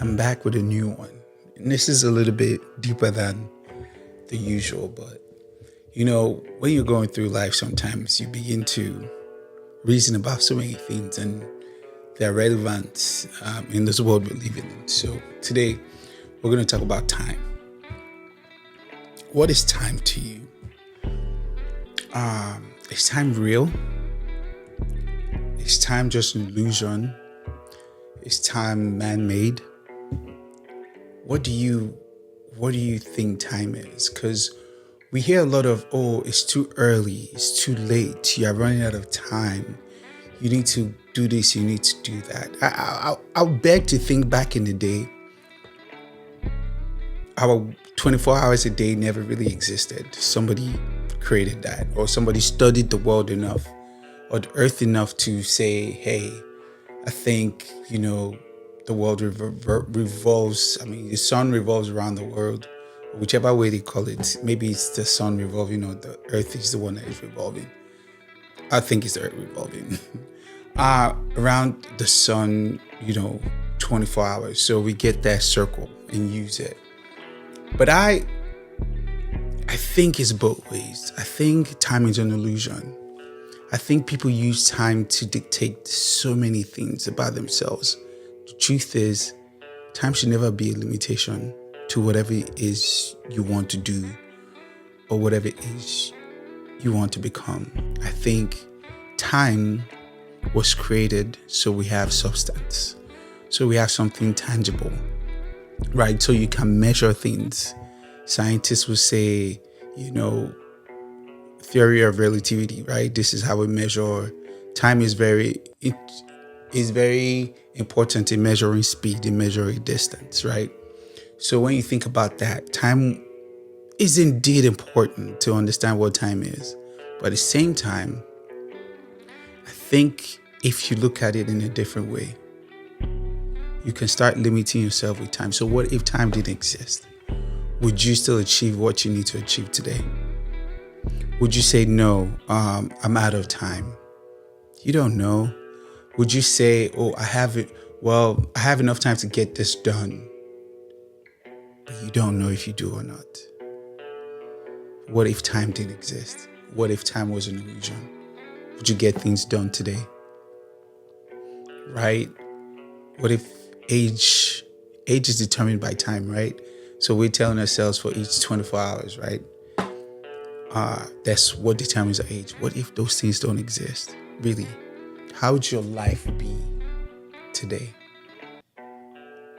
I'm back with a new one. And this is a little bit deeper than the usual, but when you're going through life, sometimes you begin to reason about so many things and they're relevant in this world we're living in. So today, we're going to talk about time. What is time to you? Is time real? Is time just an illusion? Is time man-made? What do you think time is? Because we hear a lot of, oh, it's too early, it's too late, you are running out of time, you need to do this, you need to do that. I'll beg to think back in the day, our 24 hours a day never really existed. Somebody created that, or somebody studied the world enough or the earth enough to say, hey, I think, the world revolves. I mean, the sun revolves around the world, whichever way they call it. Maybe it's the sun revolving or the earth is the one that is revolving. I think it's the earth revolving around the sun, 24 hours. So we get that circle and use it. But I think it's both ways. I think time is an illusion. I think people use time to dictate so many things about themselves. The truth is, time should never be a limitation to whatever it is you want to do or whatever it is you want to become. I think time was created so we have substance, so we have something tangible, right? So you can measure things. Scientists will say, theory of relativity, right? This is how we measure time. Is very important in measuring speed, in measuring distance, right? So when you think about that, time is indeed important to understand what time is. But at the same time, I think if you look at it in a different way, you can start limiting yourself with time. So what if time didn't exist? Would you still achieve what you need to achieve today? Would you say, no, I'm out of time? You don't know. Would you say, oh, I have enough time to get this done? But you don't know if you do or not. What if time didn't exist? What if time was an illusion? Would you get things done today? Right? What if age is determined by time, right? So we're telling ourselves for each 24 hours, right? That's what determines our age. What if those things don't exist? Really? How would your life be today?